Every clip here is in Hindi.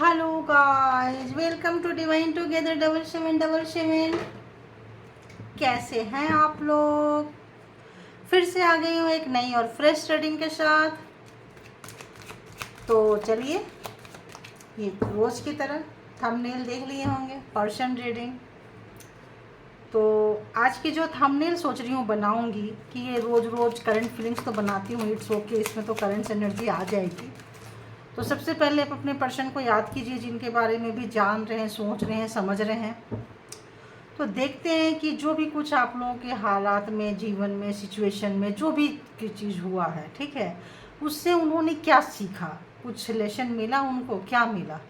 Hello guys, welcome to divine together 7777। कैसे हैं आप लोग? फिर से आ गई हूँ एक नई और फ्रेश रीडिंग के साथ। तो चलिए, ये रोज़ की तरह थंबनेल देख लिए होंगे, पर्सन रीडिंग। तो आज की जो थंबनेल सोच रही हूँ बनाऊँगी कि ये रोज़ रोज़ करंट फीलिंग्स तो बनाती हूँ, इट्स ओके, इसमें तो करंट एनर्जी आ जाएगी। तो सबसे पहले आप अपने पर्सन को याद कीजिए जिनके बारे में भी जान रहे हैं, सोच रहे हैं, समझ रहे हैं। तो देखते हैं कि जो भी कुछ आप लोगों के हालात में, जीवन में, सिचुएशन में जो भी चीज़ हुआ है, ठीक है, उससे उन्होंने क्या सीखा, कुछ लेसन मिला उनको, क्या मिला।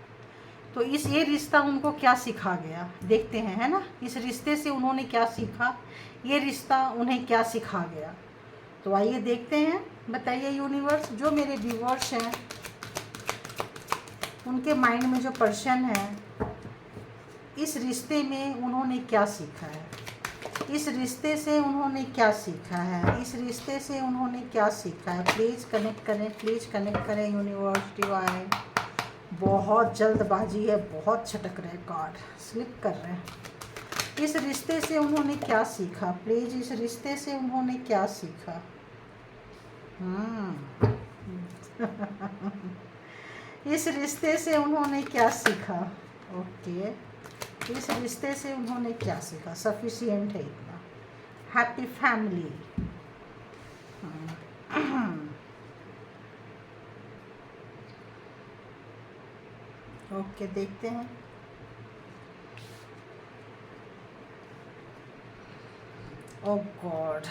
तो ये रिश्ता उनको क्या सिखा गया, देखते हैं, है ना। इस रिश्ते से उन्होंने क्या सीखा, ये रिश्ता उन्हें क्या सिखा गया। तो आइए देखते हैं। बताइए यूनिवर्स, जो मेरे व्यूअर्स हैं उनके माइंड में जो पर्सन है, इस रिश्ते में उन्होंने क्या सीखा है, इस रिश्ते से उन्होंने क्या सीखा है, इस रिश्ते से उन्होंने क्या सीखा है। प्लीज़ कनेक्ट करें, प्लीज़ कनेक्ट करें यूनिवर्स डिवाइन। बहुत जल्दबाजी है, बहुत छटक रहे कार्ड, स्लिप कर रहे हैं। इस रिश्ते से उन्होंने क्या सीखा, प्लीज़ इस रिश्ते से उन्होंने क्या सीखा। इस रिश्ते से उन्होंने क्या सीखा। ओके, इस रिश्ते से उन्होंने क्या सीखा। सफिशिएंट है इतना। Happy family. ओके, देखते हैं। ओ गॉड,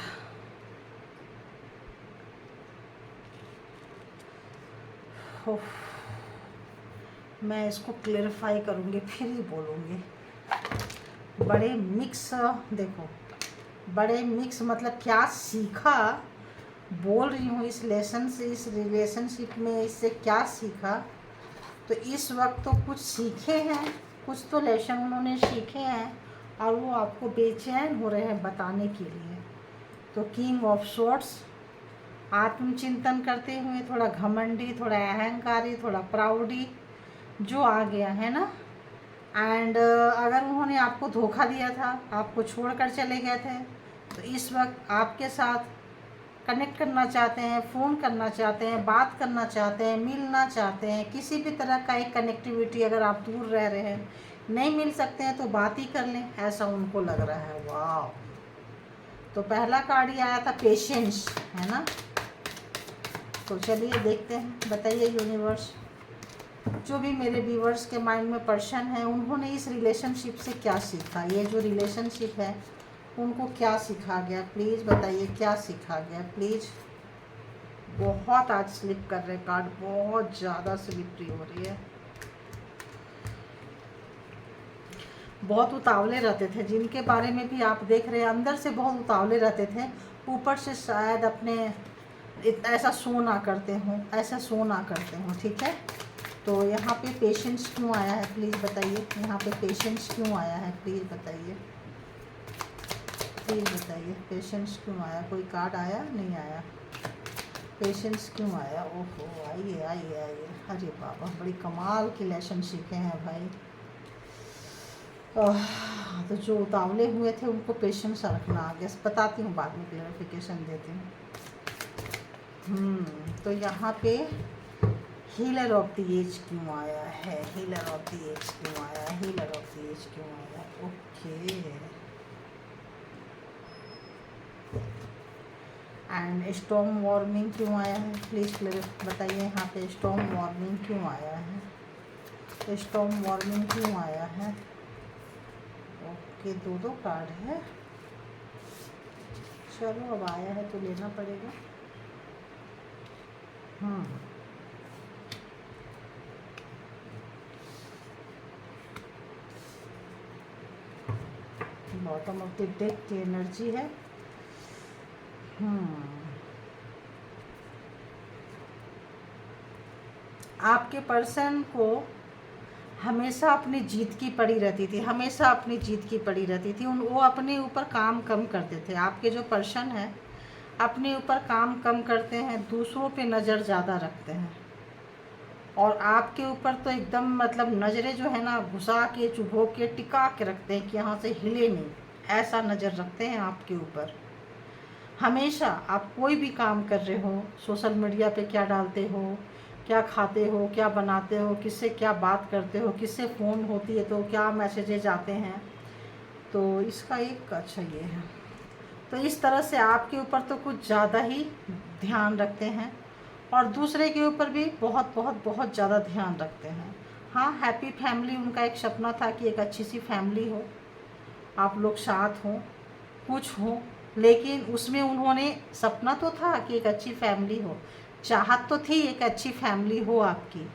मैं इसको क्लेरिफाई करूँगी, फिर ही बोलूँगी। बड़े मिक्स, देखो, बड़े मिक्स मतलब क्या सीखा बोल रही हूँ। इस लेसन से, इस रिलेशनशिप में इससे क्या सीखा। तो इस वक्त तो कुछ सीखे हैं, कुछ तो लेसन उन्होंने सीखे हैं और वो आपको बेचैन हो रहे हैं बताने के लिए। तो किंग ऑफ स्वॉर्ड्स, आत्मचिंतन करते हुए, थोड़ा घमंडी, थोड़ा अहंकारी, थोड़ा प्राउडी जो आ गया है ना। एंड अगर उन्होंने आपको धोखा दिया था, आपको छोड़कर चले गए थे, तो इस वक्त आपके साथ कनेक्ट करना चाहते हैं, फ़ोन करना चाहते हैं, बात करना चाहते हैं, मिलना चाहते हैं। किसी भी तरह का एक कनेक्टिविटी, अगर आप दूर रह रहे हैं, नहीं मिल सकते हैं तो बात ही कर लें, ऐसा उनको लग रहा है। वाह, तो पहला कार्ड ही आया था पेशेंस, है ना। तो चलिए देखते हैं। बताइए यूनिवर्स, जो भी मेरे व्यूवर्स के माइंड में पर्सन है, उन्होंने इस रिलेशनशिप से क्या सीखा। ये जो रिलेशनशिप है उनको क्या सिखा गया, प्लीज़ बताइए क्या सिखा गया प्लीज़। बहुत आज स्लिप कर रहे कार्ड, बहुत ज़्यादा स्लिपरी हो रही है। बहुत उतावले रहते थे, जिनके बारे में भी आप देख रहे हैं, अंदर से बहुत उतावले रहते थे, ऊपर से शायद अपने ऐसा शो ना करते हों, ऐसा शो ना करते हों, ठीक है। तो यहाँ पे पेशेंस क्यों आया है, प्लीज़ बताइए। यहाँ पे पेशेंस क्यों आया है, प्लीज़ बताइए, प्लीज़ बताइए। पेशेंस क्यों आया, कोई कार्ड आया, नहीं आया। पेशेंस क्यों आया। ओहो, आइए आइए आइए। अरे बाबा, बड़ी कमाल की लेसन सीखे हैं भाई। तो जो उतावले हुए थे उनको पेशेंस रखना आ गया। बताती हूँ, बाद में क्लेरिफिकेशन देती हूँ। तो यहाँ पे हीलर ऑफ द एज क्यों आया है, हीलर ऑफ द एज क्यों आया, हीलर ऑफ द एज क्यों आया। ओके, एंड स्टॉर्म वार्मिंग क्यों आया है, प्लीज़ बताइए। यहाँ पे स्टॉर्म वार्मिंग क्यों आया है, स्टॉर्म वार्मिंग क्यों आया है। ओके, दो कार्ड है। चलो, अब आया है तो लेना पड़ेगा। बॉटम ऑफ द डेक की एनर्जी है। आपके पर्सन को हमेशा अपनी जीत की पड़ी रहती थी, हमेशा अपनी जीत की पड़ी रहती थी। वो अपने ऊपर काम कम करते थे। आपके जो पर्सन है अपने ऊपर काम कम करते हैं, दूसरों पे नज़र ज़्यादा रखते हैं और आपके ऊपर तो एकदम मतलब नज़रें जो है ना घुसा के चुभो के टिका के रखते हैं कि यहाँ से हिले नहीं, ऐसा नज़र रखते हैं आपके ऊपर। हमेशा आप कोई भी काम कर रहे हो, सोशल मीडिया पे क्या डालते हो, क्या खाते हो, क्या बनाते हो, किससे क्या बात करते हो, किससे फ़ोन होती है तो क्या मैसेजेज आते हैं, तो इसका एक अच्छा ये है। तो इस तरह से आपके ऊपर तो कुछ ज़्यादा ही ध्यान रखते हैं और दूसरे के ऊपर भी बहुत बहुत बहुत ज़्यादा ध्यान रखते हैं। हाँ, हैप्पी फैमिली उनका एक सपना था कि एक अच्छी सी फैमिली हो, आप लोग साथ हों, कुछ हो, लेकिन उसमें उन्होंने सपना तो था कि एक अच्छी फैमिली हो, चाहत तो थी एक अच्छी फैमिली हो आपकी,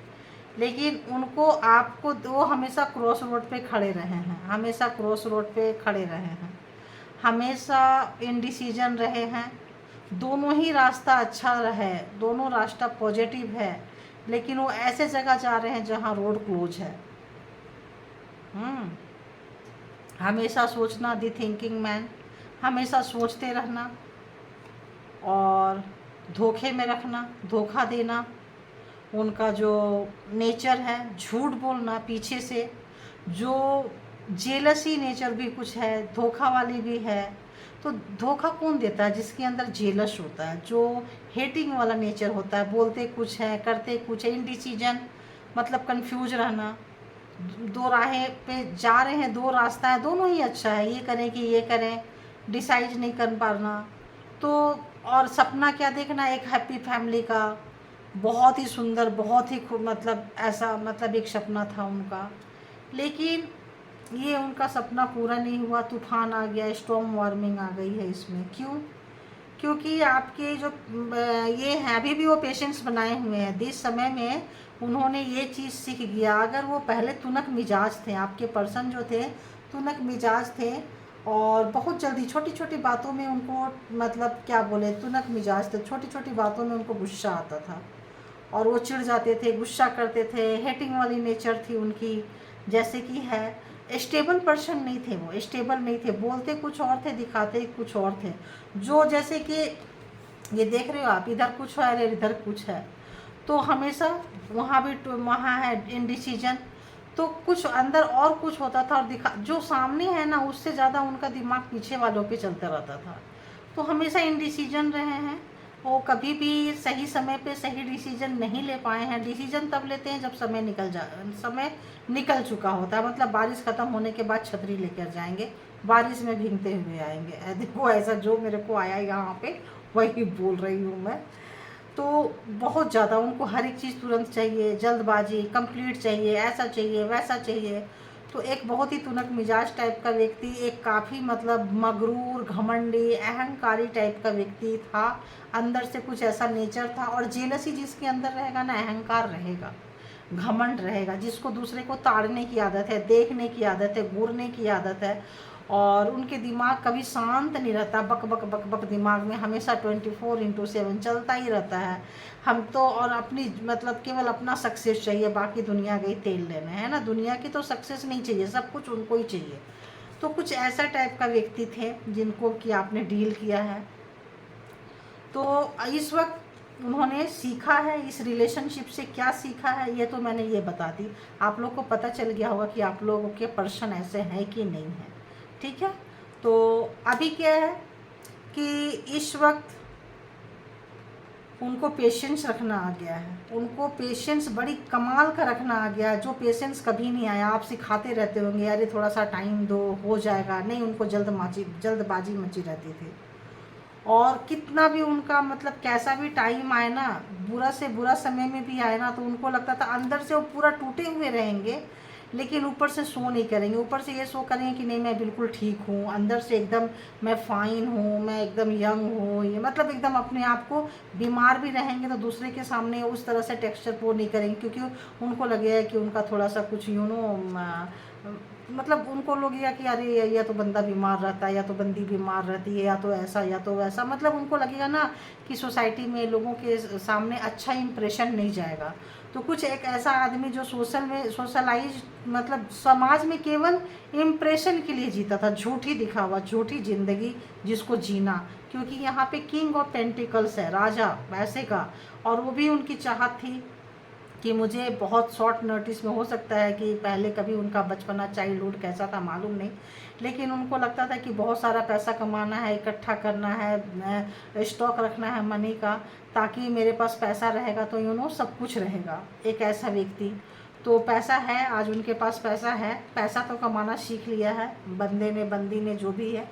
लेकिन उनको आपको वो हमेशा क्रॉस रोड पे खड़े रहे हैं, हमेशा क्रॉस रोड पे खड़े रहे हैं, हमेशा इनडिसीजन रहे हैं। दोनों ही रास्ता अच्छा है, दोनों रास्ता पॉजिटिव है, लेकिन वो ऐसे जगह जा रहे हैं जहाँ रोड क्लोज है। हमेशा सोचना, दी थिंकिंग मैन, हमेशा सोचते रहना और धोखे में रखना, धोखा देना, उनका जो नेचर है, झूठ बोलना पीछे से, जो जेलसी नेचर भी कुछ है, धोखा वाली भी है। तो धोखा कौन देता है? जिसके अंदर जेलस होता है, जो हेटिंग वाला नेचर होता है, बोलते कुछ है करते कुछ है, इनडिसीजन मतलब कंफ्यूज रहना, दो राहें पे जा रहे हैं, दो रास्ता है, दोनों ही अच्छा है, ये करें कि ये करें, डिसाइड नहीं कर पाना। तो और सपना क्या देखना, एक हैप्पी फैमिली का, बहुत ही सुंदर, बहुत ही मतलब ऐसा मतलब एक सपना था उनका, लेकिन ये उनका सपना पूरा नहीं हुआ। तूफान आ गया, स्टॉर्म वार्मिंग आ गई है इसमें। क्यों? क्योंकि आपके जो ये हैं, अभी भी वो पेशेंस बनाए हुए हैं। जिस समय में उन्होंने ये चीज़ सीख गया, अगर वो पहले तुनक मिजाज थे, आपके पर्सन जो थे तुनक मिजाज थे और बहुत जल्दी छोटी छोटी बातों में उनको मतलब क्या बोले, तुनक मिजाज थे, छोटी छोटी बातों में उनको गुस्सा आता था और वो चिढ़ जाते थे, गुस्सा करते थे, हेटिंग वाली नेचर थी उनकी, जैसे कि है। स्टेबल पर्सन नहीं थे, वो स्टेबल नहीं थे, बोलते कुछ और थे, दिखाते कुछ और थे। जो जैसे कि ये देख रहे हो आप, इधर कुछ है और इधर कुछ है, तो हमेशा वहाँ भी वहाँ है इनडिसीजन, तो कुछ अंदर और कुछ होता था और दिखा जो सामने है ना, उससे ज़्यादा उनका दिमाग पीछे वालों पे चलता रहता था। तो हमेशा इनडिसीजन रहे हैं, वो कभी भी सही समय पे सही डिसीजन नहीं ले पाए हैं। डिसीजन तब लेते हैं जब समय निकल चुका होता है, मतलब बारिश ख़त्म होने के बाद छतरी लेकर जाएंगे, बारिश में भीगते हुए आएंगे। देखो ऐसा जो मेरे को आया यहाँ पे वही बोल रही हूँ मैं। तो बहुत ज़्यादा उनको हर एक चीज़ तुरंत चाहिए, जल्दबाजी, कंप्लीट चाहिए, ऐसा चाहिए वैसा चाहिए। तो एक बहुत ही तुनक मिजाज टाइप का व्यक्ति, एक काफ़ी मतलब मगरूर, घमंडी, अहंकारी टाइप का व्यक्ति था। अंदर से कुछ ऐसा नेचर था, और जेलसी जिसके अंदर रहेगा ना, अहंकार रहेगा, घमंड रहेगा, जिसको दूसरे को ताड़ने की आदत है, देखने की आदत है, घूरने की आदत है, और उनके दिमाग कभी शांत नहीं रहता, बक बक बक बक दिमाग में हमेशा 24/7 चलता ही रहता है। हम तो और अपनी मतलब केवल अपना सक्सेस चाहिए, बाकी दुनिया गई तेल लेने, है ना, दुनिया की तो सक्सेस नहीं चाहिए, सब कुछ उनको ही चाहिए। तो कुछ ऐसा टाइप का व्यक्ति थे जिनको कि आपने डील किया है। तो इस वक्त उन्होंने सीखा है, इस रिलेशनशिप से क्या सीखा है ये तो मैंने ये बता दी। आप लोग को पता चल गया होगा कि आप लोगों के पर्सन ऐसे हैं कि नहीं है, ठीक है। तो अभी क्या है कि इस वक्त उनको पेशेंस रखना आ गया है, उनको पेशेंस बड़ी कमाल का रखना आ गया है, जो पेशेंस कभी नहीं आया। आप सिखाते रहते होंगे, अरे थोड़ा सा टाइम दो, हो जाएगा, नहीं, उनको जल्दबाजी मची रहती थी। और कितना भी उनका मतलब कैसा भी टाइम आए ना, बुरा से बुरा समय में भी आए ना, तो उनको लगता था अंदर से वो पूरा टूटे हुए रहेंगे, लेकिन ऊपर से शो नहीं करेंगे, ऊपर से ये शो करेंगे कि नहीं मैं बिल्कुल ठीक हूँ, अंदर से एकदम मैं फाइन हूँ, मैं एकदम यंग हूँ, ये मतलब एकदम अपने आप को, बीमार भी रहेंगे तो दूसरे के सामने उस तरह से टेक्सचर पो नहीं करेंगे, क्योंकि उनको लगेगा कि उनका थोड़ा सा कुछ मतलब उनको लगेगा कि अरे या तो बंदा बीमार रहता है, या तो बंदी बीमार रहती है, या तो ऐसा या तो वैसा, मतलब उनको लगेगा ना कि सोसाइटी में लोगों के सामने अच्छा इंप्रेशन नहीं जाएगा। तो कुछ एक ऐसा आदमी जो सोशलाइज मतलब समाज में केवल इम्प्रेशन के लिए जीता था, झूठी दिखावा, झूठी जिंदगी जिसको जीना, क्योंकि यहाँ पे किंग ऑफ पेंटिकल्स है, राजा पैसे का, और वो भी उनकी चाहत थी कि मुझे बहुत शॉर्ट नोटिस में, हो सकता है कि पहले कभी उनका बचपना चाइल्डहुड कैसा था मालूम नहीं, लेकिन उनको लगता था कि बहुत सारा पैसा कमाना है, इकट्ठा करना है, स्टॉक रखना है मनी का, ताकि मेरे पास पैसा रहेगा तो सब कुछ रहेगा। एक ऐसा व्यक्ति, तो पैसा है, आज उनके पास पैसा है, पैसा तो कमाना सीख लिया है, बंदे ने बंदी ने जो भी है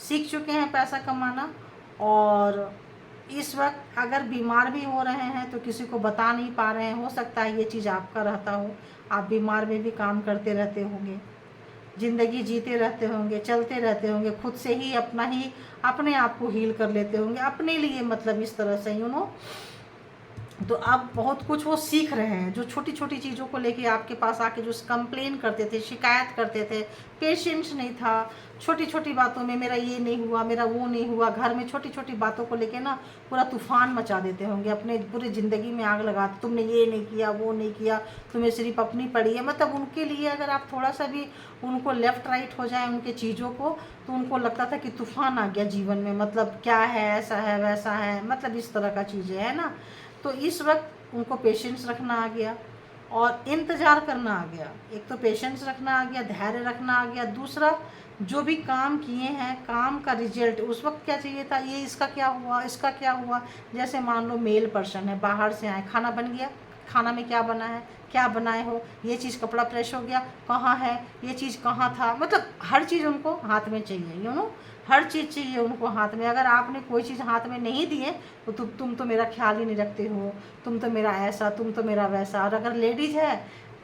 सीख चुके हैं पैसा कमाना। और इस वक्त अगर बीमार भी हो रहे हैं तो किसी को बता नहीं पा रहे हैं, हो सकता है ये चीज़ आपका रहता हो, आप बीमार में भी काम करते रहते होंगे, ज़िंदगी जीते रहते होंगे, चलते रहते होंगे, खुद से ही अपने आप को हील कर लेते होंगे अपने लिए, मतलब इस तरह से तो अब बहुत कुछ वो सीख रहे हैं। जो छोटी छोटी चीज़ों को लेके आपके पास आके जो कंप्लेन करते थे, शिकायत करते थे, पेशेंस नहीं था, छोटी छोटी बातों में मेरा ये नहीं हुआ, मेरा वो नहीं हुआ, घर में छोटी छोटी बातों को लेके ना पूरा तूफान मचा देते होंगे, अपने पूरी ज़िंदगी में आग लगाते, तुमने ये नहीं किया, वो नहीं किया, तुम्हें सिर्फ अपनी पड़ी है। मतलब उनके लिए अगर आप थोड़ा सा भी उनको लेफ़्ट राइट हो जाए उनके चीज़ों को, तो उनको लगता था कि तूफान आ गया जीवन में, मतलब क्या है, ऐसा है वैसा है, मतलब इस तरह का चीज़ें है ना। तो इस वक्त उनको पेशेंस रखना आ गया और इंतज़ार करना आ गया। एक तो पेशेंस रखना आ गया, धैर्य रखना आ गया, दूसरा जो भी काम किए हैं काम का रिजल्ट उस वक्त क्या चाहिए था, ये इसका क्या हुआ, इसका क्या हुआ। जैसे मान लो मेल पर्सन है, बाहर से आए, खाना बन गया, खाना में क्या बना है, क्या बनाए हो, ये चीज़, कपड़ा प्रेस हो गया, कहाँ है, ये चीज़ कहाँ था, मतलब हर चीज़ उनको हाथ में चाहिए, हर चीज़ चाहिए उनको हाथ में। अगर आपने कोई चीज़ हाथ में नहीं दिए तो तुम तो मेरा ख्याल ही नहीं रखते हो, तुम तो मेरा ऐसा, तुम तो मेरा वैसा। और अगर लेडीज़ है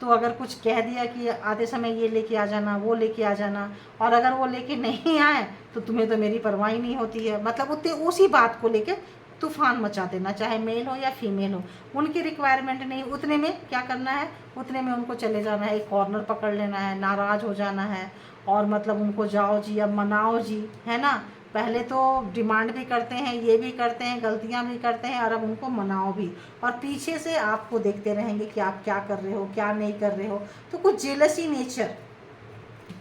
तो अगर कुछ कह दिया कि आधे समय ये लेके आ जाना, वो लेके आ जाना, और अगर वो लेके नहीं आए तो तुम्हें तो मेरी परवाह ही नहीं होती है, मतलब उतने उसी बात को लेके तूफान मचा देना, चाहे मेल हो या फीमेल हो। उनकी रिक्वायरमेंट नहीं, उतने में क्या करना है, उतने में उनको चले जाना है, एक कॉर्नर पकड़ लेना है, नाराज़ हो जाना है, और मतलब उनको जाओ जी, अब मनाओ जी, है ना। पहले तो डिमांड भी करते हैं, ये भी करते हैं, गलतियां भी करते हैं, और अब उनको मनाओ भी, और पीछे से आपको देखते रहेंगे कि आप क्या कर रहे हो, क्या नहीं कर रहे हो। तो कुछ जेलसी नेचर,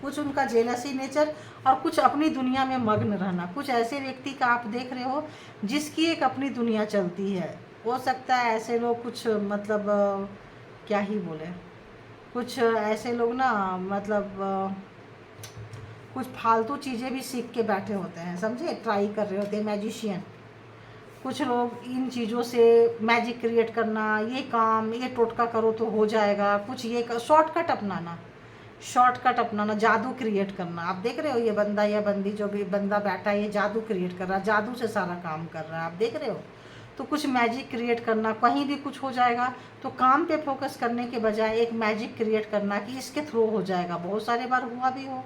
कुछ उनका जेलसी नेचर, और कुछ अपनी दुनिया में मग्न रहना। कुछ ऐसे व्यक्ति का आप देख रहे हो जिसकी एक अपनी दुनिया चलती है। हो सकता है ऐसे लोग कुछ, मतलब क्या ही बोले, कुछ ऐसे लोग ना, मतलब कुछ फालतू चीज़ें भी सीख के बैठे होते हैं, समझे, ट्राई कर रहे होते हैं, मैजिशियन। कुछ लोग इन चीज़ों से मैजिक क्रिएट करना, ये काम, ये टोटका करो तो हो जाएगा, कुछ ये शॉर्टकट अपनाना, शॉर्टकट अपनाना, जादू क्रिएट करना। आप देख रहे हो ये बंदा या बंदी, जो भी बंदा बैठा है, ये जादू क्रिएट कर रहा है, जादू से सारा काम कर रहा है, आप देख रहे हो। तो कुछ मैजिक क्रिएट करना, कहीं भी कुछ हो जाएगा तो काम पे फोकस करने के बजाय एक मैजिक क्रिएट करना कि इसके थ्रू हो जाएगा। बहुत सारे बार हुआ भी हो,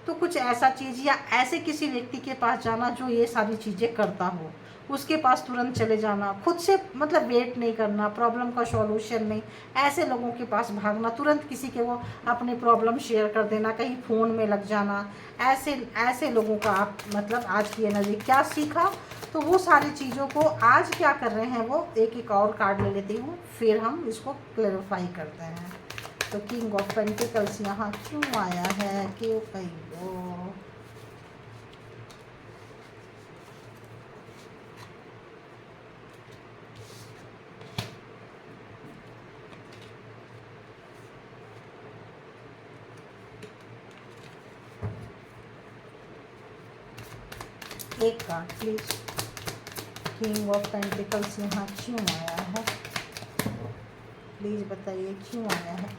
तो कुछ ऐसा चीज़, या ऐसे किसी व्यक्ति के पास जाना जो ये सारी चीज़ें करता हो, उसके पास तुरंत चले जाना, खुद से मतलब वेट नहीं करना, प्रॉब्लम का सॉल्यूशन नहीं, ऐसे लोगों के पास भागना, तुरंत किसी के वो अपनी प्रॉब्लम शेयर कर देना, कहीं फ़ोन में लग जाना। ऐसे लोगों का आप मतलब आज की एनर्जी क्या सीखा, तो वो सारी चीज़ों को आज क्या कर रहे हैं वो एक एक और कार्ड ले लेती हूँ, फिर हम इसको क्लैरिफाई करते हैं। तो किंग ऑफ पेंटिकल्स यहाँ क्यों आया है, क्यों कहीं वो, एक card please. King of pentacles यहाँ क्यों आया है, प्लीज बताइए क्यों आया है।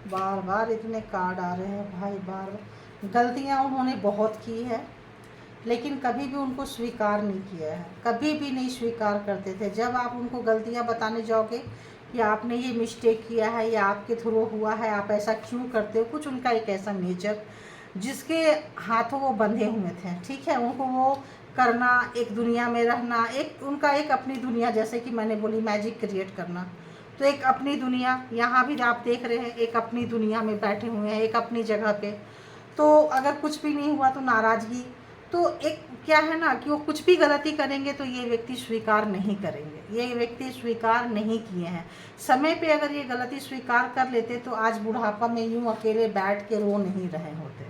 बार बार इतने कार्ड आ रहे हैं भाई, बार बार। गलतियाँ उन्होंने बहुत की है, लेकिन कभी भी उनको स्वीकार नहीं किया है, कभी भी नहीं स्वीकार करते थे। जब आप उनको गलतियाँ बताने जाओगे कि आपने ये मिस्टेक किया है या आपके थ्रू हुआ है, आप ऐसा क्यों करते हो, कुछ उनका एक ऐसा नेचर जिसके हाथों वो बंधे हुए थे, ठीक है। उनको वो करना, एक दुनिया में रहना, एक उनका एक अपनी दुनिया, जैसे कि मैंने बोली मैजिक क्रिएट करना, तो एक अपनी दुनिया। यहाँ भी आप देख रहे हैं एक अपनी दुनिया में बैठे हुए हैं, एक अपनी जगह पे। तो अगर कुछ भी नहीं हुआ तो नाराज़गी, तो एक क्या है ना कि वो कुछ भी गलती करेंगे तो ये व्यक्ति स्वीकार नहीं करेंगे, ये व्यक्ति स्वीकार नहीं किए हैं। समय पे अगर ये गलती स्वीकार कर लेते तो आज बुढ़ापा में यूँ अकेले बैठ के रो नहीं रहे होते।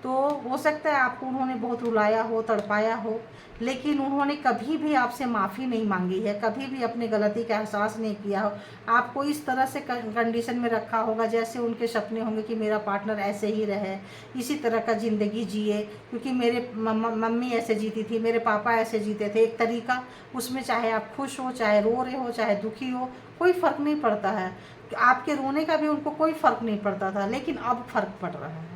तो हो सकता है आपको उन्होंने बहुत रुलाया हो, तड़पाया हो, लेकिन उन्होंने कभी भी आपसे माफ़ी नहीं मांगी है, कभी भी अपनी गलती का एहसास नहीं किया हो। आपको इस तरह से कंडीशन में रखा होगा जैसे उनके सपने होंगे कि मेरा पार्टनर ऐसे ही रहे, इसी तरह का ज़िंदगी जिए, क्योंकि मेरे मम्मी ऐसे जीती थी, मेरे पापा ऐसे जीते थे, एक तरीका, उसमें चाहे आप खुश हो, चाहे रो रहे हो, चाहे दुखी हो, कोई फ़र्क नहीं पड़ता है। आपके रोने का भी उनको कोई फ़र्क नहीं पड़ता था, लेकिन अब फ़र्क पड़ रहा है।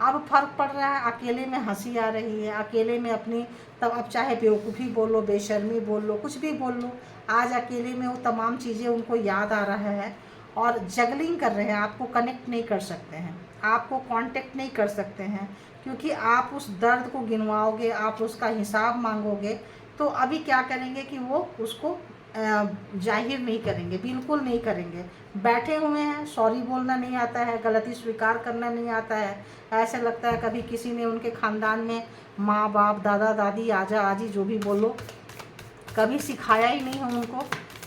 अब फ़र्क पड़ रहा है, अकेले में हंसी आ रही है, अकेले में अपनी, तब अब चाहे बेवकूफ़ी बोल लो, बेशर्मी बोल लो, कुछ भी बोल लो, आज अकेले में वो तमाम चीज़ें उनको याद आ रहा है और जगलिंग कर रहे हैं। आपको कनेक्ट नहीं कर सकते हैं, आपको कांटेक्ट नहीं कर सकते हैं, क्योंकि आप उस दर्द को गिनवाओगे, आप उसका हिसाब मांगोगे, तो अभी क्या करेंगे कि वो उसको जाहिर नहीं करेंगे, बिल्कुल नहीं करेंगे। बैठे हुए हैं, सॉरी बोलना नहीं आता है, गलती स्वीकार करना नहीं आता है। ऐसा लगता है कभी किसी ने उनके ख़ानदान में माँ बाप, दादा दादी, आजा आजी, जो भी बोलो, कभी सिखाया ही नहीं है उनको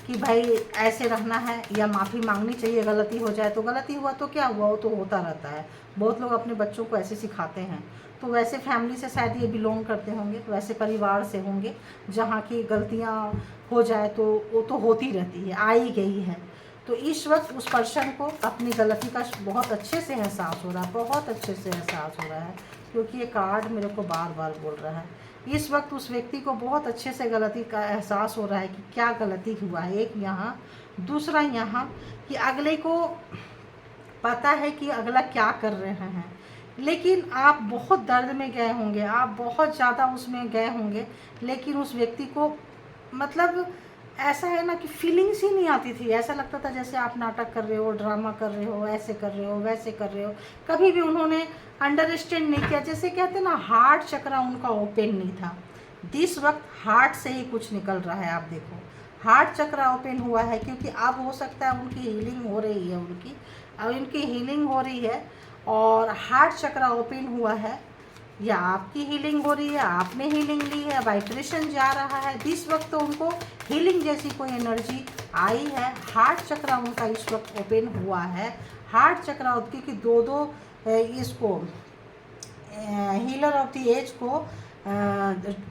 कि भाई ऐसे रहना है या माफ़ी मांगनी चाहिए, गलती हो जाए तो। गलती हुआ तो क्या हुआ, वो तो होता रहता है। बहुत लोग अपने बच्चों को ऐसे सिखाते हैं। तो वैसे फैमिली से शायद ये बिलोंग करते होंगे, वैसे परिवार से होंगे जहाँ की गलतियाँ हो जाए तो वो तो होती रहती है, आई गई है। तो इस वक्त उस पर्सन को अपनी गलती का बहुत अच्छे से एहसास हो रहा है, बहुत अच्छे से एहसास हो रहा है, क्योंकि ये कार्ड मेरे को बार बार बोल रहा है। इस वक्त उस व्यक्ति को बहुत अच्छे से गलती का एहसास हो रहा है कि क्या गलती हुआ है। एक यहाँ, दूसरा यहाँ कि अगले को पता है कि अगला क्या कर रहे हैं, लेकिन आप बहुत दर्द में गए होंगे, आप बहुत ज़्यादा उसमें गए होंगे, लेकिन उस व्यक्ति को मतलब ऐसा है ना कि फीलिंग्स ही नहीं आती थी। ऐसा लगता था जैसे आप नाटक कर रहे हो, ड्रामा कर रहे हो, ऐसे कर रहे हो, वैसे कर रहे हो। कभी भी उन्होंने अंडरस्टैंड नहीं किया। जैसे कहते हैं ना, हार्ट चक्रा उनका ओपन नहीं था। दिस वक्त हार्ट से ही कुछ निकल रहा है। आप देखो, हार्ट चक्रा ओपन हुआ है, क्योंकि अब हो सकता है उनकी हीलिंग हो रही है, उनकी हीलिंग हो रही है और हार्ट चक्रा ओपन हुआ है, या आपकी हीलिंग हो रही है, आपने हीलिंग ली है, वाइब्रेशन जा रहा है। इस वक्त तो उनको हीलिंग जैसी कोई एनर्जी आई है। हार्ट चक्रा उनका इस वक्त ओपन हुआ है। हार्ट चक्रा, क्योंकि दो इसको हीलर ऑफ द एज को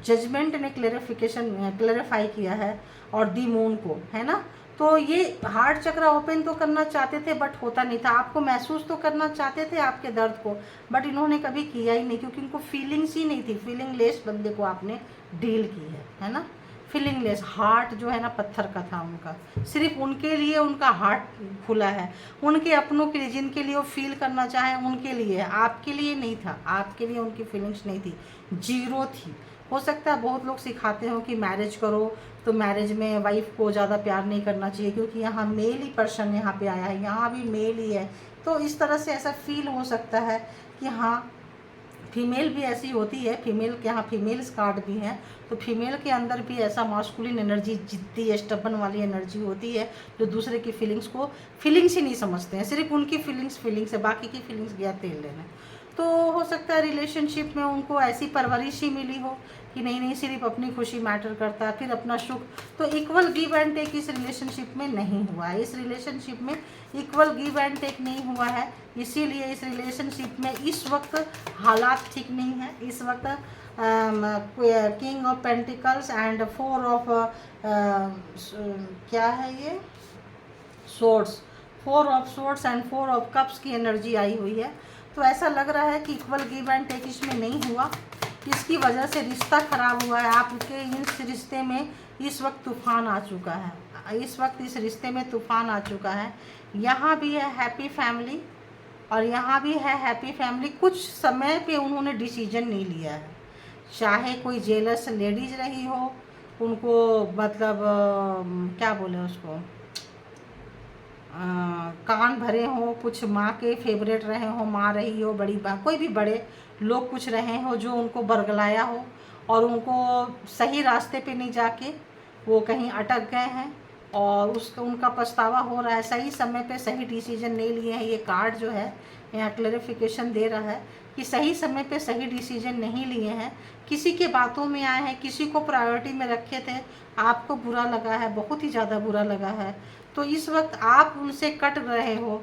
जजमेंट ने क्लेरिफाई किया है, और दी मून को, है ना। तो ये हार्ट चक्रा ओपन तो करना चाहते थे, बट होता नहीं था। आपको महसूस तो करना चाहते थे आपके दर्द को, बट इन्होंने कभी किया ही नहीं, क्योंकि इनको फीलिंग्स ही नहीं थी। फीलिंग लेस बंदे को आपने डील की है ना। फीलिंग लेस हार्ट जो है ना, पत्थर का था उनका। सिर्फ उनके लिए उनका हार्ट खुला है, उनके अपनों के लिए, जिनके लिए वो फील करना चाहें उनके लिए, आपके लिए नहीं था। आपके लिए उनकी फीलिंग्स नहीं थी, जीरो थी। हो सकता है बहुत लोग सिखाते हो कि मैरिज करो तो मैरिज में वाइफ को ज़्यादा प्यार नहीं करना चाहिए, क्योंकि यहाँ मेल ही पर्सन यहाँ पे आया है, यहाँ भी मेल ही है। तो इस तरह से ऐसा फील हो सकता है कि हाँ, फीमेल भी ऐसी होती है। फीमेल के यहाँ फीमेल्स कार्ड भी हैं, तो फीमेल के अंदर भी ऐसा मास्कुलिन एनर्जी, जिद्दी स्टबन वाली एनर्जी होती है, जो दूसरे की फीलिंग्स को फीलिंग्स ही नहीं समझते हैं। सिर्फ उनकी फीलिंग्स है, बाकी की फीलिंग्स गया तेल लेना। तो हो सकता है रिलेशनशिप में उनको ऐसी परवरिश ही मिली हो कि नहीं सिर्फ अपनी खुशी मैटर करता है, फिर अपना सुख। तो इक्वल गिव एंड टेक इस रिलेशनशिप में नहीं हुआ है। इस रिलेशनशिप में इक्वल गिव एंड टेक नहीं हुआ है, इसीलिए इस रिलेशनशिप में इस वक्त हालात ठीक नहीं है। इस वक्त king of pentacles and 4 of क्या है ये, swords, 4 of swords and 4 of cups की एनर्जी आई हुई है। तो ऐसा लग रहा है कि इक्वल गिव एंड टेक इसमें नहीं हुआ, इसकी वजह से रिश्ता खराब हुआ है। आपके इस रिश्ते में इस वक्त तूफान आ चुका है, इस वक्त इस रिश्ते में तूफान आ चुका है। यहाँ भी है हैप्पी फैमिली और यहाँ भी है हैप्पी फैमिली। कुछ समय पे उन्होंने डिसीजन नहीं लिया है, चाहे कोई जेलस लेडीज रही हो, उनको मतलब क्या बोले उसको, कान भरे हो, कुछ माँ के फेवरेट रहे हो, माँ रही हो, बड़ी माँ, कोई भी बड़े लोग कुछ रहे हो जो उनको बरगलाया हो और उनको सही रास्ते पे नहीं जाके वो कहीं अटक गए हैं और उसका उनका पछतावा हो रहा है। सही समय पे सही डिसीजन नहीं लिए हैं। ये कार्ड जो है यहाँ क्लैरिफिकेशन दे रहा है कि सही समय पे सही डिसीजन नहीं लिए हैं, किसी के बातों में आए हैं, किसी को प्रायोरिटी में रखे थे, आपको बुरा लगा है, बहुत ही ज़्यादा बुरा लगा है। तो इस वक्त आप उनसे कट रहे हो,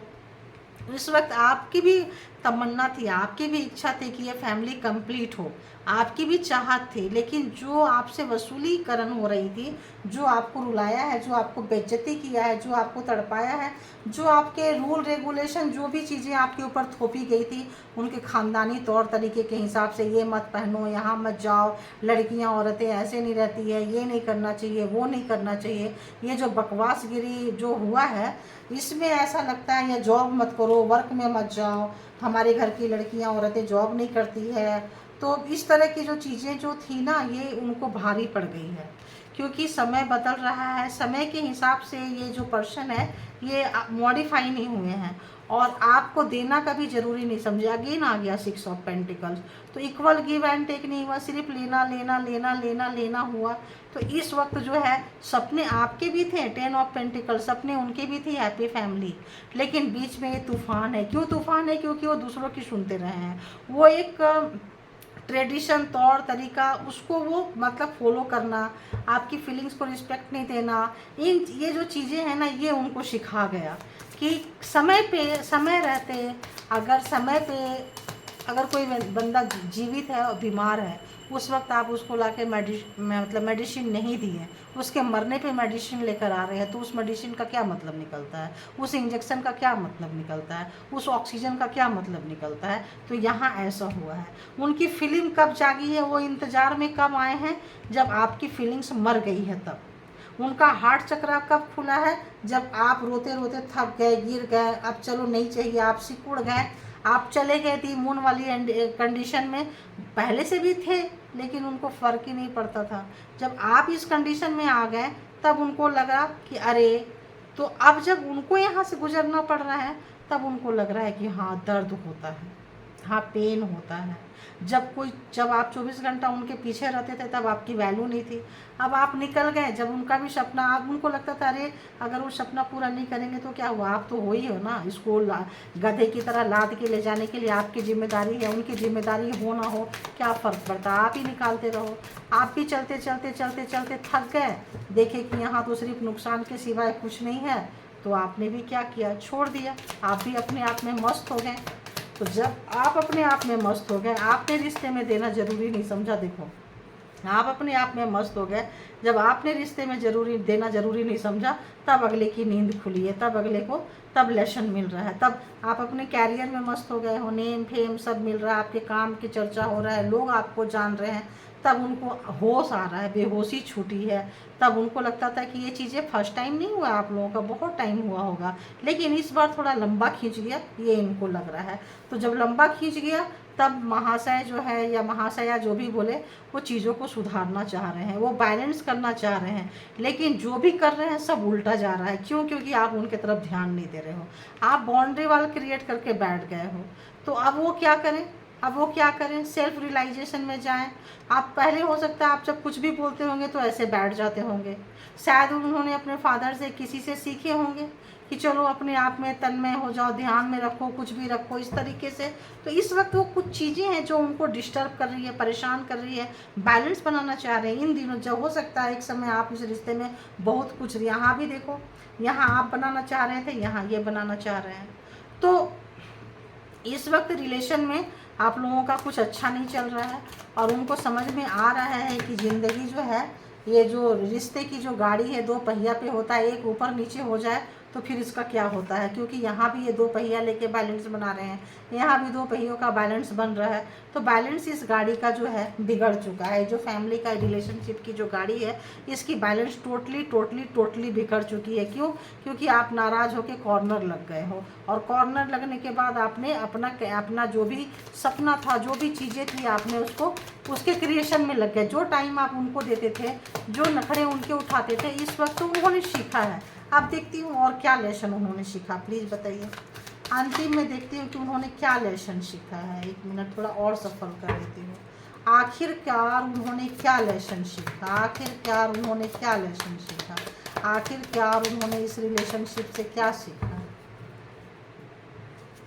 इस वक्त आपकी भी तमन्ना थी, आपकी भी इच्छा थी कि ये फैमिली कंप्लीट हो, आपकी भी चाहत थी, लेकिन जो आपसे वसूलीकरण हो रही थी, जो आपको रुलाया है, जो आपको बेइज्जती किया है, जो आपको तड़पाया है, जो आपके रूल रेगुलेशन, जो भी चीज़ें आपके ऊपर थोपी गई थी उनके ख़ानदानी तौर तरीके के हिसाब से, ये मत पहनो, यहाँ मत जाओ, लड़कियाँ औरतें ऐसे नहीं रहती है, ये नहीं करना चाहिए, वो नहीं करना चाहिए, ये जो बकवासगिरी जो हुआ है इसमें ऐसा लगता है, या जॉब मत करो, वर्क में मत जाओ, हमारे घर की लड़कियां औरतें जॉब नहीं करती है। तो इस तरह की जो चीज़ें जो थी ना, ये उनको भारी पड़ गई है, क्योंकि समय बदल रहा है, समय के हिसाब से ये जो पर्सन है ये मॉडिफाई नहीं हुए हैं, और आपको देना कभी ज़रूरी नहीं समझे। अगेन आ गया 6 ऑफ पेंटिकल्स, तो इक्वल गिव एंड टेक नहीं हुआ, सिर्फ लेना लेना लेना लेना लेना हुआ। तो इस वक्त जो है सपने आपके भी थे, 10 ऑफ पेंटिकल्स, सपने उनके भी थे, हैप्पी फैमिली, लेकिन बीच में ये तूफान है। क्यों तूफान है? क्योंकि वो दूसरों की सुनते रहे हैं, वो एक ट्रेडिशन, तौर तरीका, उसको वो मतलब फॉलो करना, आपकी फीलिंग्स को रिस्पेक्ट नहीं देना, ये जो चीज़ें हैं ना, ये उनको सिखा गया कि समय पे, समय रहते, अगर कोई बंदा जीवित है और बीमार है, उस वक्त आप उसको लाके मेडिसिन नहीं दिए, उसके मरने पे मेडिसिन लेकर आ रहे हैं, तो उस मेडिसिन का क्या मतलब निकलता है, उस इंजेक्शन का क्या मतलब निकलता है, उस ऑक्सीजन का क्या मतलब निकलता है। तो यहाँ ऐसा हुआ है। उनकी फीलिंग कब जागी है, वो इंतज़ार में कब आए हैं, जब आपकी फीलिंग्स मर गई है तब। उनका हार्ट चक्र कब खुला है, जब आप रोते रोते थक गए, गिर गए, अब चलो नहीं चाहिए, आप सिकुड़ गए, आप चले गए थी मून वाली कंडीशन में। पहले से भी थे, लेकिन उनको फ़र्क ही नहीं पड़ता था। जब आप इस कंडीशन में आ गए, तब उनको लगा कि अरे, तो अब जब उनको यहाँ से गुजरना पड़ रहा है, तब उनको लग रहा है कि हाँ दर्द होता है, हाँ पेन होता है। जब आप 24 घंटा उनके पीछे रहते थे, तब आपकी वैल्यू नहीं थी। अब आप निकल गए, जब उनका भी सपना, अब उनको लगता था अरे अगर वो सपना पूरा नहीं करेंगे तो क्या हुआ, आप तो हो ही हो ना, इसको गधे की तरह लाद के ले जाने के लिए आपकी जिम्मेदारी है, उनकी जिम्मेदारी हो ना हो क्या फ़र्क पड़ता, आप ही निकालते रहो। आप भी चलते चलते चलते चलते थक गए, देखे कि यहाँ तो सिर्फ नुकसान के सिवाय कुछ नहीं है, तो आपने भी क्या किया, छोड़ दिया। आप भी अपने आप में मस्त हो गए। तो जब आप अपने आप में मस्त हो गए, आपने रिश्ते में देना ज़रूरी नहीं समझा। देखो, आप अपने आप में मस्त हो गए, जब आपने रिश्ते में देना ज़रूरी नहीं समझा, तब अगले की नींद खुली है, तब अगले को तब लेसन मिल रहा है, तब आप अपने कैरियर में मस्त हो गए हो, नेम फेम सब मिल रहा है, आपके काम की चर्चा हो रहा है, लोग आपको जान रहे हैं, तब उनको होश आ रहा है, बेहोशी छूटी है। तब उनको लगता था कि ये चीज़ें फर्स्ट टाइम नहीं हुआ, आप लोगों का बहुत टाइम हुआ होगा, लेकिन इस बार थोड़ा लंबा खींच गया, ये इनको लग रहा है। तो जब लंबा खींच गया, तब महाशय जो है या महाशया जो भी बोले, वो चीज़ों को सुधारना चाह रहे हैं, वो बैलेंस करना चाह रहे हैं, लेकिन जो भी कर रहे हैं सब उल्टा जा रहा है। क्यों? क्योंकि आप उनके तरफ ध्यान नहीं दे रहे हो, आप बाउंड्री वाल क्रिएट करके बैठ गए हो। तो अब वो क्या करें, सेल्फ रियलाइजेशन में जाएं। आप पहले हो सकता है आप जब कुछ भी बोलते होंगे तो ऐसे बैठ जाते होंगे, शायद उन्होंने अपने फादर से, किसी से सीखे होंगे कि चलो अपने आप में तन्मय हो जाओ, ध्यान में रखो, कुछ भी रखो इस तरीके से। तो इस वक्त वो कुछ चीज़ें हैं जो उनको डिस्टर्ब कर रही है, परेशान कर रही है, बैलेंस बनाना चाह रहे हैं इन दिनों। जब हो सकता है एक समय आप इस रिश्ते में बहुत कुछ, यहाँ भी देखो, यहाँ आप बनाना चाह रहे थे, यहाँ ये बनाना चाह रहे हैं। तो इस वक्त रिलेशन में आप लोगों का कुछ अच्छा नहीं चल रहा है, और उनको समझ में आ रहा है कि ज़िंदगी जो है, ये जो रिश्ते की जो गाड़ी है, 2 पहिया पे होता है, एक ऊपर नीचे हो जाए तो फिर इसका क्या होता है। क्योंकि यहाँ भी ये 2 पहिया लेके बैलेंस बना रहे हैं, यहाँ भी 2 पहियों का बैलेंस बन रहा है। तो बैलेंस इस गाड़ी का जो है बिगड़ चुका है। जो फैमिली का रिलेशनशिप की जो गाड़ी है, इसकी बैलेंस टोटली बिगड़ चुकी है। क्यों? क्योंकि आप नाराज़ होकर कॉर्नर लग गए हो, और कॉर्नर लगने के बाद आपने अपना जो भी सपना था, जो भी चीज़ें थी, आपने उसके क्रिएशन में लग गए। जो टाइम आप उनको देते थे, जो नखरे उनके उठाते थे, इस वक्त तो उन्होंने सीखा है। अब देखती हूँ और क्या लेसन उन्होंने सीखा, प्लीज़ बताइए। अंतिम में देखती हूँ कि उन्होंने क्या लेसन सीखा है। 1 मिनट थोड़ा और सफल कर देती हूँ। आखिरकार उन्होंने क्या लेसन सीखा, आखिरकार उन्होंने क्या लेसन सीखा, आखिरकार उन्होंने इस रिलेशनशिप से क्या सीखा,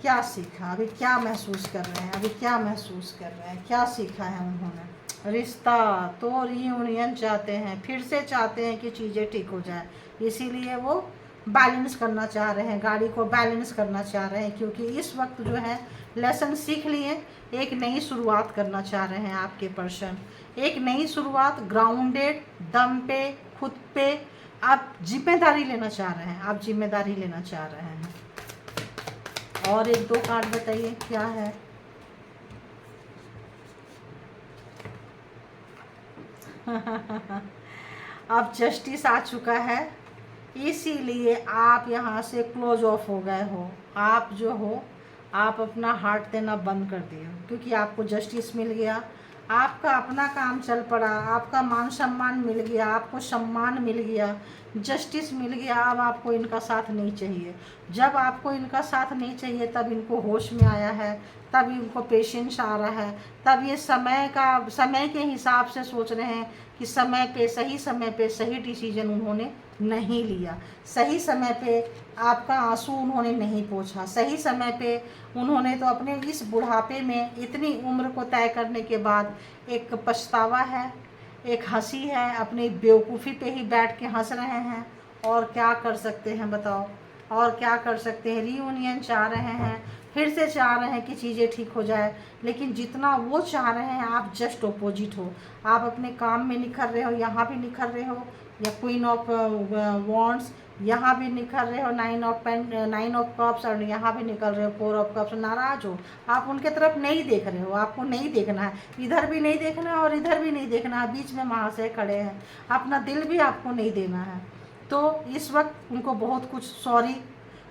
क्या सीखा, अभी क्या महसूस कर रहे हैं, अभी क्या महसूस कर रहे हैं, क्या सीखा है उन्होंने। रिश्ता तो रियूनियन चाहते हैं, फिर से चाहते हैं कि चीज़ें ठीक हो जाए, इसीलिए वो बैलेंस करना चाह रहे हैं, गाड़ी को बैलेंस करना चाह रहे हैं। क्योंकि इस वक्त जो है लेसन सीख लिए, एक नई शुरुआत करना चाह रहे हैं आपके पर्सन। एक नई शुरुआत, ग्राउंडेड, दम पे, खुद पे आप जिम्मेदारी लेना चाह रहे हैं, आप जिम्मेदारी लेना चाह रहे हैं। और एक दो कार्ड बताइए क्या है। अब जस्टिस आ चुका है, इसीलिए आप यहाँ से क्लोज ऑफ हो गए हो। आप जो हो, आप अपना हार्ट देना बंद कर दिए, क्योंकि आपको जस्टिस मिल गया, आपका अपना काम चल पड़ा, आपका मान सम्मान मिल गया, आपको सम्मान मिल गया, जस्टिस मिल गया। अब आपको इनका साथ नहीं चाहिए। जब आपको इनका साथ नहीं चाहिए तब इनको होश में आया है, तब इनको पेशेंस आ रहा है, तब ये समय के हिसाब से सोच रहे हैं कि सही समय पे सही डिसीजन उन्होंने नहीं लिया, सही समय पे आपका आंसू उन्होंने नहीं पोंछा, सही समय पे उन्होंने तो अपने इस बुढ़ापे में इतनी उम्र को तय करने के बाद एक पछतावा है, एक हंसी है, अपनी बेवकूफ़ी पे ही बैठ के हंस रहे हैं। और क्या कर सकते हैं बताओ, और क्या कर सकते हैं। रीयूनियन चाह रहे हैं, फिर से चाह रहे हैं कि चीज़ें ठीक हो जाए, लेकिन जितना वो चाह रहे हैं आप जस्ट ऑपोजिट हो। आप अपने काम में निखर रहे हो, यहाँ भी निखर रहे हो, या क्वीन ऑफ वॉन्ड्स यहाँ भी निखर रहे हो, नाइन ऑफ कप्स, और यहाँ भी निकल रहे हो 4 ऑफ कप्स। नाराज हो, आप उनके तरफ नहीं देख रहे हो, आपको नहीं देखना है, इधर भी नहीं देखना है और इधर भी नहीं देखना है, बीच में महाशय खड़े हैं, अपना दिल भी आपको नहीं देना है। तो इस वक्त उनको बहुत कुछ सॉरी,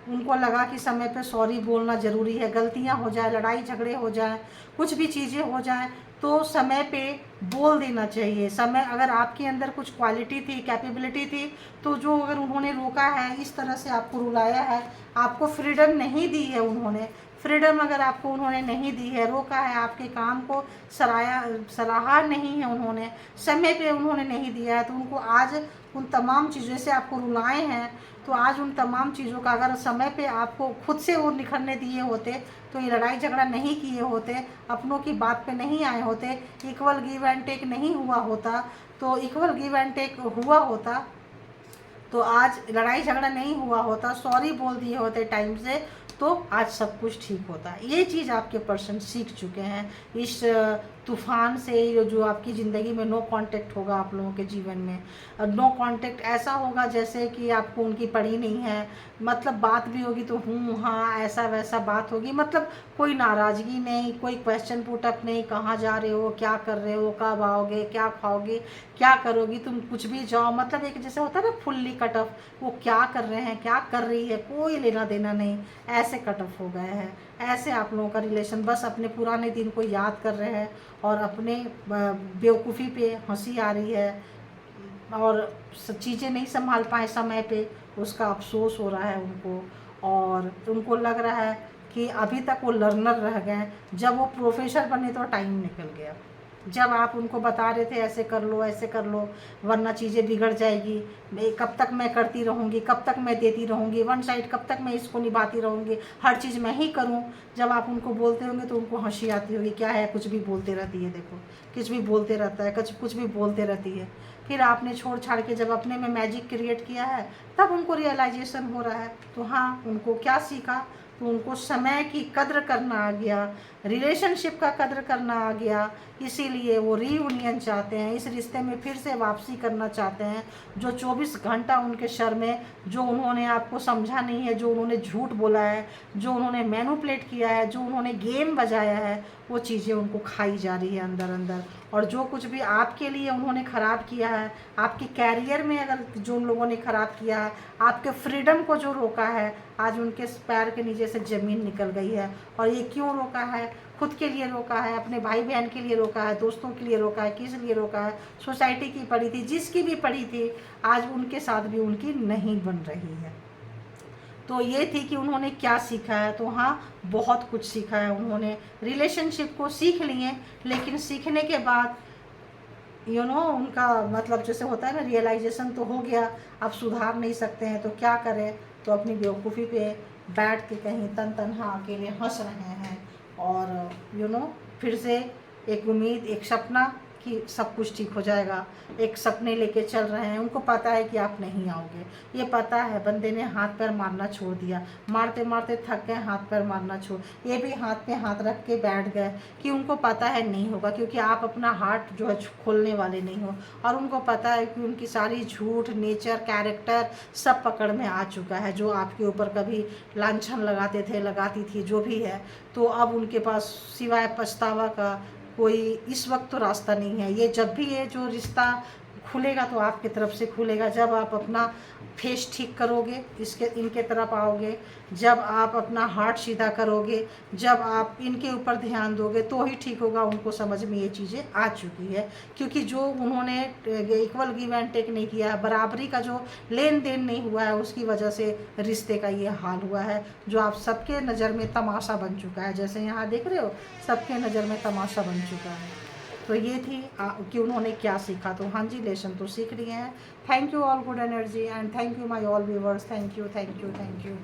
उनको लगा कि समय पे सॉरी बोलना ज़रूरी है। गलतियां हो जाए, लड़ाई झगड़े हो जाए, कुछ भी चीज़ें हो जाए तो समय पे बोल देना चाहिए। समय, अगर आपके अंदर कुछ क्वालिटी थी, कैपेबिलिटी थी, तो जो अगर उन्होंने रोका है, इस तरह से आपको रुलाया है, आपको फ्रीडम नहीं दी है उन्होंने, फ्रीडम अगर आपको उन्होंने नहीं दी है, रोका है, आपके काम को सराहा नहीं है उन्होंने, समय पे उन्होंने नहीं दिया है, तो उनको आज उन तमाम चीज़ों से आपको रुलाए हैं, तो आज उन तमाम चीज़ों का अगर समय पे आपको खुद से वो निखरने दिए होते तो ये लड़ाई झगड़ा नहीं किए होते, अपनों की बात पे नहीं आए होते, इक्वल गिव एंड टेक नहीं हुआ होता, तो इक्वल गिव एंड टेक हुआ होता तो आज लड़ाई झगड़ा नहीं हुआ होता, सॉरी बोल दिए होते टाइम से, तो आज सब कुछ ठीक होता। ये चीज़ आपके पर्सन सीख चुके हैं इस तूफान से, जो आपकी ज़िंदगी में नो कांटेक्ट होगा आप लोगों के जीवन में। नो कांटेक्ट ऐसा होगा जैसे कि आपको उनकी पड़ी नहीं है, मतलब बात भी होगी तो हाँ ऐसा वैसा बात होगी, मतलब कोई नाराज़गी नहीं, कोई क्वेश्चन पुटअप नहीं, कहाँ जा रहे हो, क्या कर रहे हो, कब आओगे, क्या खाओगे, क्या करोगी, तुम कुछ भी जाओ, मतलब एक जैसे होता है ना फुल्ली कट ऑफ, वो क्या कर रहे हैं, क्या कर रही है, कोई लेना देना नहीं, ऐसे कट ऑफ हो गए हैं। ऐसे आप लोगों का रिलेशन बस अपने पुराने दिन को याद कर रहे हैं और अपने बेवकूफ़ी पे हंसी आ रही है और चीज़ें नहीं संभाल पाए समय पे, उसका अफसोस हो रहा है उनको, और उनको लग रहा है कि अभी तक वो लर्नर रह गए, जब वो प्रोफेसर बने तो टाइम निकल गया। जब आप उनको बता रहे थे ऐसे कर लो, ऐसे कर लो, वरना चीज़ें बिगड़ जाएगी, कब तक मैं करती रहूँगी, कब तक मैं देती रहूँगी, वन साइड कब तक मैं इसको निभाती रहूँगी, हर चीज़ मैं ही करूँ। जब आप उनको बोलते होंगे तो उनको हंसी आती होगी, क्या है कुछ भी बोलते रहती है, देखो कुछ भी बोलते रहता है, कुछ भी बोलते रहती है। फिर आपने छोड़ छाड़ के जब अपने में मैजिक क्रिएट किया है तब उनको रियलाइजेशन हो रहा है। तो हाँ, उनको क्या सीखा, तो उनको समय की कद्र करना आ गया, रिलेशनशिप का कद्र करना आ गया, इसीलिए वो रीयूनियन चाहते हैं, इस रिश्ते में फिर से वापसी करना चाहते हैं। जो 24 घंटा उनके सर में जो उन्होंने आपको समझा नहीं है, जो उन्होंने झूठ बोला है, जो उन्होंने मैनिपुलेट किया है, जो उन्होंने गेम बजाया है, वो चीज़ें उनको खाई जा रही है अंदर अंदर। और जो कुछ भी आपके लिए उन्होंने ख़राब किया है, आपके कैरियर में अगर जो उन लोगों ने ख़राब किया है, आपके फ्रीडम को जो रोका है, आज उनके पैर के नीचे से ज़मीन निकल गई है। और ये क्यों रोका है? खुद के लिए रोका है, अपने भाई बहन के लिए रोका है, दोस्तों के लिए रोका है, किस लिए रोका है? सोसाइटी की पड़ी थी, जिसकी भी पड़ी थी, आज उनके साथ भी उनकी नहीं बन रही है। तो ये थी कि उन्होंने क्या सीखा है। तो हाँ, बहुत कुछ सीखा है उन्होंने, रिलेशनशिप को सीख लिए, लेकिन सीखने के बाद उनका मतलब जैसे होता है ना, रियलाइजेशन तो हो गया, अब सुधार नहीं सकते हैं, तो क्या करें, तो अपनी बेवकूफ़ी पे बैठ के कहीं तन्हा अकेले हंस रहे हैं। और फिर से एक उम्मीद, एक सपना कि सब कुछ ठीक हो जाएगा, एक सपने लेके चल रहे हैं, उनको पता है कि आप नहीं आओगे। ये पता है, बंदे ने हाथ पैर मारना छोड़ दिया, मारते मारते थक गए, हाथ पैर मारना छोड़, ये भी हाथ पे हाथ रख के बैठ गए कि उनको पता है नहीं होगा, क्योंकि आप अपना हार्ट जो है खोलने वाले नहीं हो। और उनको पता है कि उनकी सारी झूठ, नेचर, कैरेक्टर सब पकड़ में आ चुका है, जो आपके ऊपर कभी लांछन लगाते थे, लगाती थी, जो भी है। तो अब उनके पास सिवाय पछतावा का कोई इस वक्त तो रास्ता नहीं है। ये जब भी ये जो रिश्ता खुलेगा तो आपकी तरफ से खुलेगा, जब आप अपना फेस ठीक करोगे, इनके तरफ आओगे, जब आप अपना हार्ट सीधा करोगे, जब आप इनके ऊपर ध्यान दोगे तो ही ठीक होगा। उनको समझ में ये चीज़ें आ चुकी है, क्योंकि जो उन्होंने इक्वल गिव एंड टेक नहीं किया है, बराबरी का जो लेन देन नहीं हुआ है, उसकी वजह से रिश्ते का ये हाल हुआ है, जो आप सबके नज़र में तमाशा बन चुका है। जैसे यहाँ देख रहे हो, सबके नज़र में तमाशा बन चुका है। तो ये थी कि उन्होंने क्या सीखा। तो हाँ जी, लेसन तो सीख लिए हैं। Thank you all good energy and thank you my all viewers. Thank you, thank you, thank you.